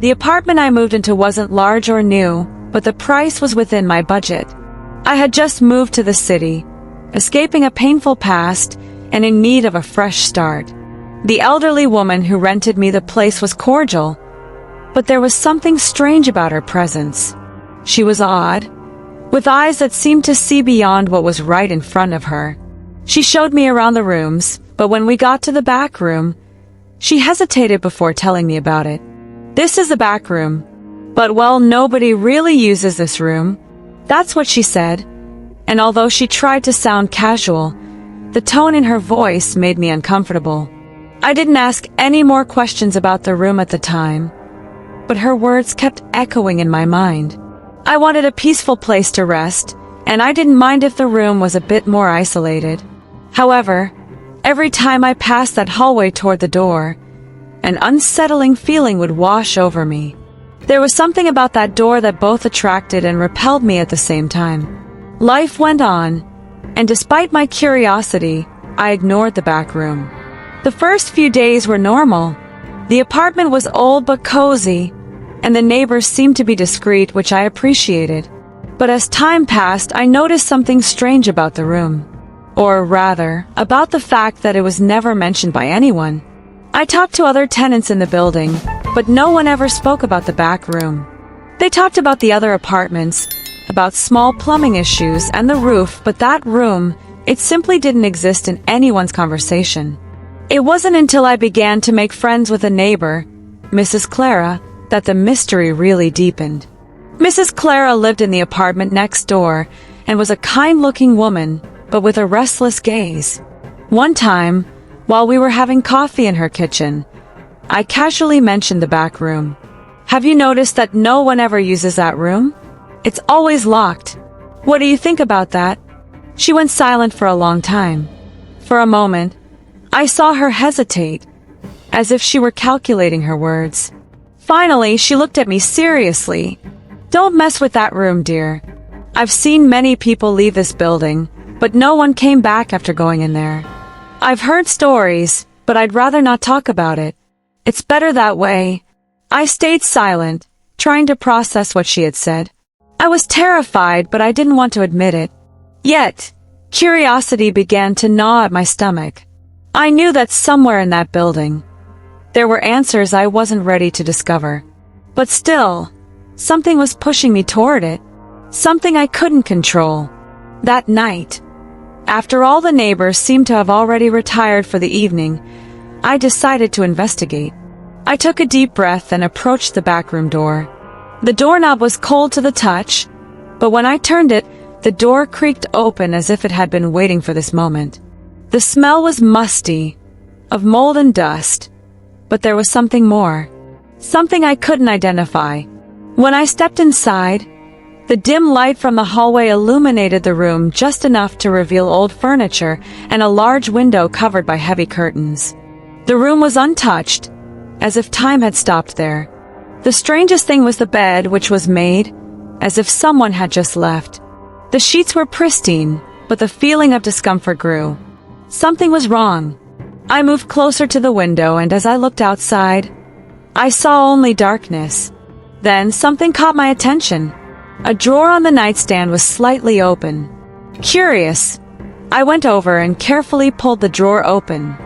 The apartment I moved into wasn't large or new, but the price was within my budget. I had just moved to the city, escaping a painful past and in need of a fresh start. The elderly woman who rented me the place was cordial, but there was something strange about her presence. She was odd, with eyes that seemed to see beyond what was right in front of her. She showed me around the rooms, but when we got to the back room, she hesitated before telling me about it. "This is the back room, but well, nobody really uses this room." That's what she said, and although she tried to sound casual, the tone in her voice made me uncomfortable. I didn't ask any more questions about the room at the time, but her words kept echoing in my mind. I wanted a peaceful place to rest, and I didn't mind if the room was a bit more isolated. However, every time I passed that hallway toward the door, an unsettling feeling would wash over me. There was something about that door that both attracted and repelled me at the same time. Life went on, and despite my curiosity, I ignored the back room. The first few days were normal. The apartment was old but cozy, and the neighbors seemed to be discreet, which I appreciated. But as time passed, I noticed something strange about the room. Or rather, about the fact that it was never mentioned by anyone. I talked to other tenants in the building, but no one ever spoke about the back room. They talked about the other apartments, about small plumbing issues and the roof, but that room, it simply didn't exist in anyone's conversation. It wasn't until I began to make friends with a neighbor, Mrs. Clara, that the mystery really deepened. Mrs. Clara lived in the apartment next door and was a kind-looking woman, but with a restless gaze. One time, while we were having coffee in her kitchen, I casually mentioned the back room. "Have you noticed that no one ever uses that room? It's always locked. What do you think about that?" She went silent for a long time. For a moment, I saw her hesitate, as if she were calculating her words. Finally, she looked at me seriously. "Don't mess with that room, dear. I've seen many people leave this building, but no one came back after going in there. I've heard stories, but I'd rather not talk about it. It's better that way." I stayed silent, trying to process what she had said. I was terrified, but I didn't want to admit it. Yet, curiosity began to gnaw at my stomach. I knew that somewhere in that building, there were answers I wasn't ready to discover. But still, something was pushing me toward it. Something I couldn't control. That night, after all the neighbors seemed to have already retired for the evening, I decided to investigate. I took a deep breath and approached the backroom door. The doorknob was cold to the touch, but when I turned it, the door creaked open as if it had been waiting for this moment. The smell was musty, of mold and dust, but there was something more. Something I couldn't identify. When I stepped inside, the dim light from the hallway illuminated the room just enough to reveal old furniture and a large window covered by heavy curtains. The room was untouched, as if time had stopped there. The strangest thing was the bed, which was made as if someone had just left. The sheets were pristine, but the feeling of discomfort grew. Something was wrong. I moved closer to the window, and as I looked outside, I saw only darkness. Then something caught my attention. A drawer on the nightstand was slightly open. Curious, I went over and carefully pulled the drawer open.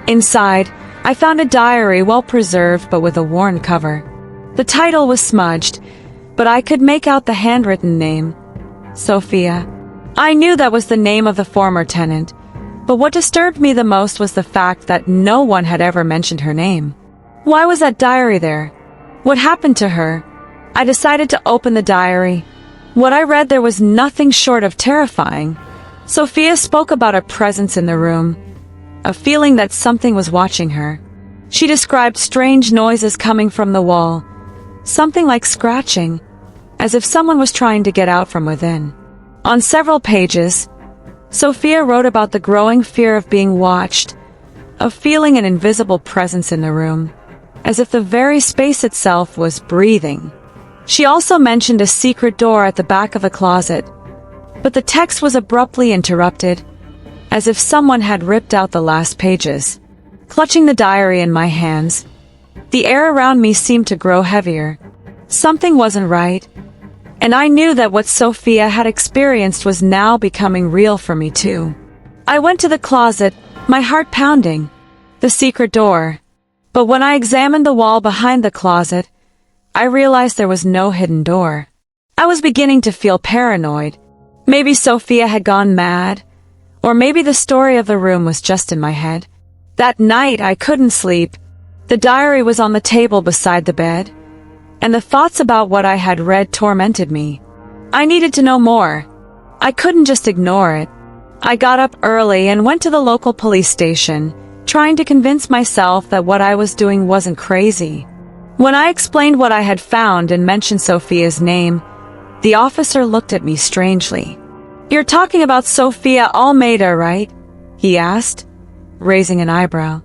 Inside, I found a diary, well preserved but with a worn cover. The title was smudged, but I could make out the handwritten name, Sophia. I knew that was the name of the former tenant, but what disturbed me the most was the fact that no one had ever mentioned her name. Why was that diary there? What happened to her? I decided to open the diary. What I read there was nothing short of terrifying. Sophia spoke about a presence in the room, a feeling that something was watching her. She described strange noises coming from the wall, something like scratching, as if someone was trying to get out from within. On several pages, Sophia wrote about the growing fear of being watched, of feeling an invisible presence in the room, as if the very space itself was breathing. She also mentioned a secret door at the back of a closet, but the text was abruptly interrupted, as if someone had ripped out the last pages. Clutching the diary in my hands, The air around me seemed to grow heavier. Something wasn't right, and I knew that what Sophia had experienced was now becoming real for me too. I went to the closet, my heart pounding. The secret door. But when I examined the wall behind the closet, I realized there was no hidden door. I was beginning to feel paranoid. Maybe Sophia had gone mad, or maybe the story of the room was just in my head. That night I couldn't sleep. The diary was on the table beside the bed, and the thoughts about what I had read tormented me. I needed to know more. I couldn't just ignore it. I got up early and went to the local police station, trying to convince myself that what I was doing wasn't crazy. When I explained what I had found and mentioned Sophia's name, the officer looked at me strangely. "You're talking about Sophia Almeida, right?" he asked, raising an eyebrow.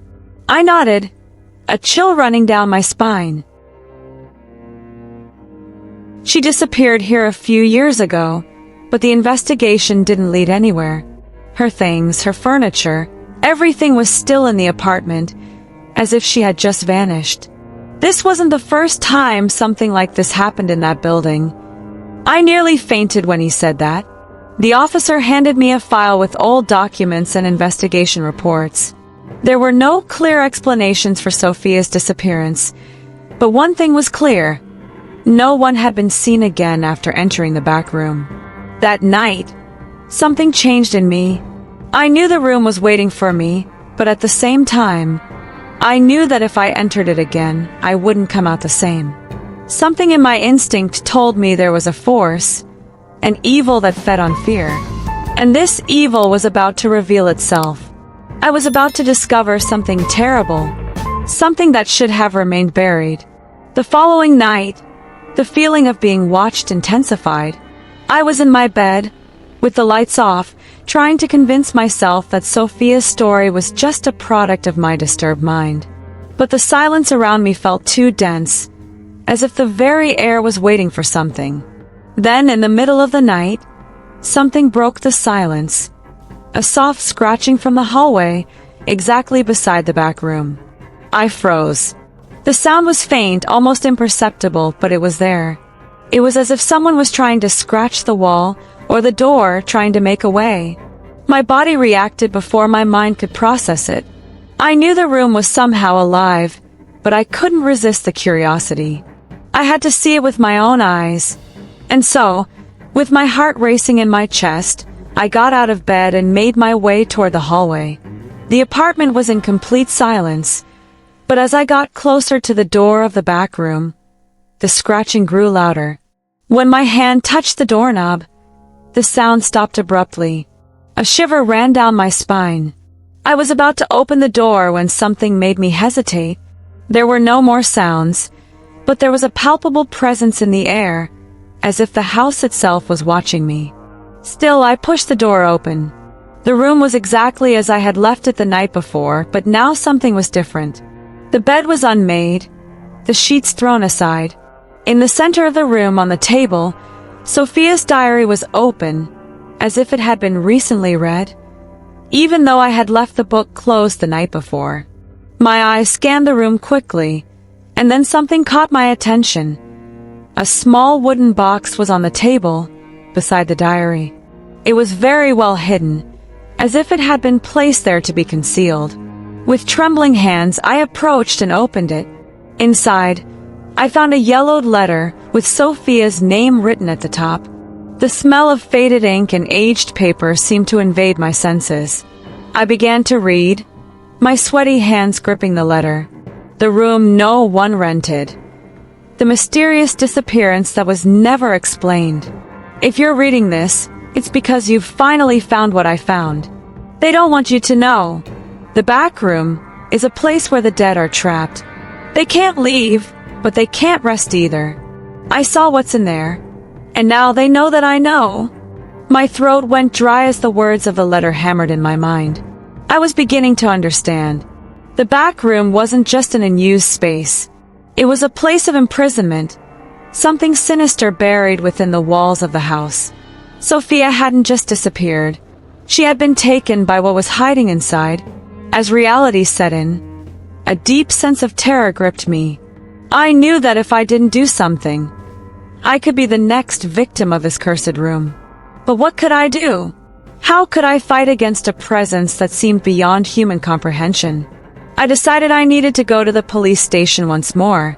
I nodded, a chill running down my spine. She disappeared here a few years ago, but the investigation didn't lead anywhere. Her things, her furniture, everything was still in the apartment, as if she had just vanished. This wasn't the first time something like this happened in that building. I nearly fainted when he said that. The officer handed me a file with old documents and investigation reports. There were no clear explanations for Sophia's disappearance, but one thing was clear. No one had been seen again after entering the back room. That night, something changed in me. I knew the room was waiting for me, but at the same time, I knew that if I entered it again, I wouldn't come out the same. Something in my instinct told me there was a force, an evil that fed on fear. And this evil was about to reveal itself. I was about to discover something terrible, something that should have remained buried. The following night, the feeling of being watched intensified. I was in my bed, with the lights off, trying to convince myself that Sophia's story was just a product of my disturbed mind. But the silence around me felt too dense, as if the very air was waiting for something. Then, in the middle of the night, something broke the silence. A soft scratching from the hallway, exactly beside the back room. I froze. The sound was faint, almost imperceptible, but it was there. It was as if someone was trying to scratch the wall, or the door, trying to make a way. My body reacted before my mind could process it. I knew the room was somehow alive, but I couldn't resist the curiosity. I had to see it with my own eyes. And so, with my heart racing in my chest, I got out of bed and made my way toward the hallway. The apartment was in complete silence, but as I got closer to the door of the back room, the scratching grew louder. When my hand touched the doorknob, the sound stopped abruptly. A shiver ran down my spine. I was about to open the door when something made me hesitate. There were no more sounds, but there was a palpable presence in the air, as if the house itself was watching me. Still, I pushed the door open. The room was exactly as I had left it the night before, but now something was different. The bed was unmade, the sheets thrown aside. In the center of the room on the table, Sophia's diary was open, as if it had been recently read, even though I had left the book closed the night before. My eyes scanned the room quickly, and then something caught my attention. A small wooden box was on the table, beside the diary. It was very well hidden, as if it had been placed there to be concealed. With trembling hands, I approached and opened it. Inside, I found a yellowed letter with Sophia's name written at the top. The smell of faded ink and aged paper seemed to invade my senses. I began to read, my sweaty hands gripping the letter. The room no one rented. The mysterious disappearance that was never explained. If you're reading this, it's because you've finally found what I found. They don't want you to know. The back room is a place where the dead are trapped. They can't leave, but they can't rest either. I saw what's in there, and now they know that I know. My throat went dry as the words of the letter hammered in my mind. I was beginning to understand. The back room wasn't just an unused space. It was a place of imprisonment, something sinister buried within the walls of the house. Sophia hadn't just disappeared. She had been taken by what was hiding inside. As reality set in, a deep sense of terror gripped me. I knew that if I didn't do something, I could be the next victim of this cursed room. But what could I do? How could I fight against a presence that seemed beyond human comprehension? I decided I needed to go to the police station once more.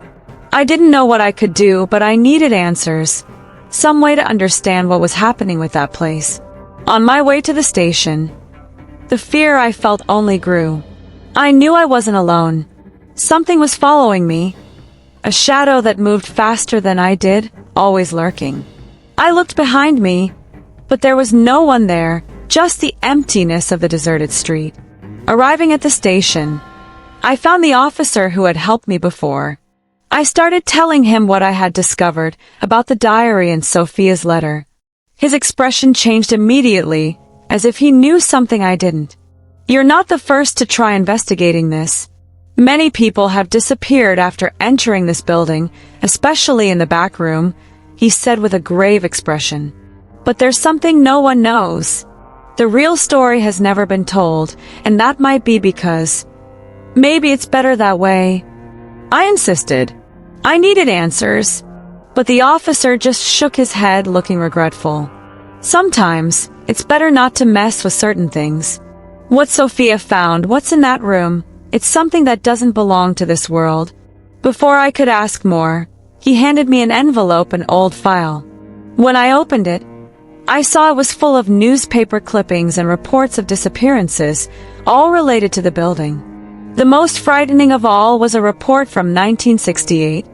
I didn't know what I could do, but I needed answers. Some way to understand what was happening with that place. On my way to the station, the fear I felt only grew. I knew I wasn't alone. Something was following me. A shadow that moved faster than I did, always lurking. I looked behind me, but there was no one there, just the emptiness of the deserted street. Arriving at the station, I found the officer who had helped me before. I started telling him what I had discovered about the diary and Sophia's letter. His expression changed immediately, as if he knew something I didn't. "You're not the first to try investigating this. Many people have disappeared after entering this building, especially in the back room," he said with a grave expression. "But there's something no one knows. The real story has never been told, and that might be because maybe it's better that way." I insisted. I needed answers, but the officer just shook his head, looking regretful. "Sometimes, it's better not to mess with certain things. What Sophia found, what's in that room, it's something that doesn't belong to this world." Before I could ask more, he handed me an envelope and old file. When I opened it, I saw it was full of newspaper clippings and reports of disappearances, all related to the building. The most frightening of all was a report from 1968,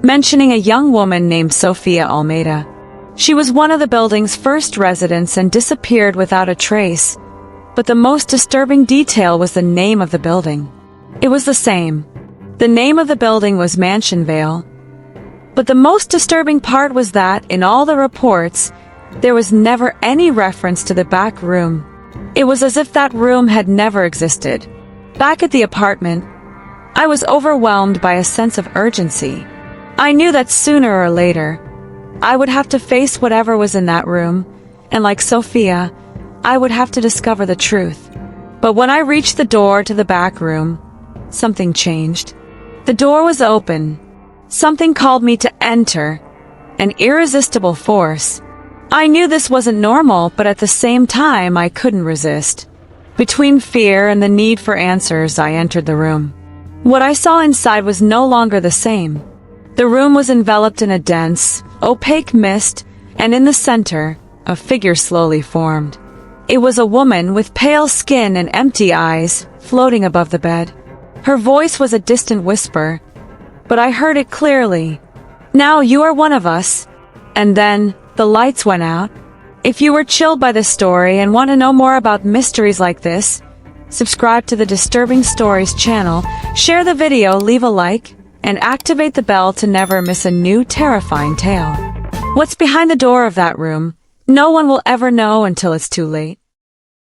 mentioning a young woman named Sophia Almeida. She was one of the building's first residents and disappeared without a trace. But the most disturbing detail was the name of the building. It was the same. The name of the building was Mansionvale. But the most disturbing part was that, in all the reports, there was never any reference to the back room. It was as if that room had never existed. Back at the apartment, I was overwhelmed by a sense of urgency. I knew that sooner or later, I would have to face whatever was in that room, and like Sophia, I would have to discover the truth. But when I reached the door to the back room, something changed. The door was open. Something called me to enter, an irresistible force. I knew this wasn't normal, but at the same time I couldn't resist. Between fear and the need for answers, I entered the room. What I saw inside was no longer the same. The room was enveloped in a dense, opaque mist, and in the center, a figure slowly formed. It was a woman with pale skin and empty eyes, floating above the bed. Her voice was a distant whisper, but I heard it clearly. "Now you are one of us." And then, the lights went out. If you were chilled by this story and want to know more about mysteries like this, subscribe to the Disturbing Stories channel, share the video, leave a like, and activate the bell to never miss a new terrifying tale. What's behind the door of that room? No one will ever know until it's too late.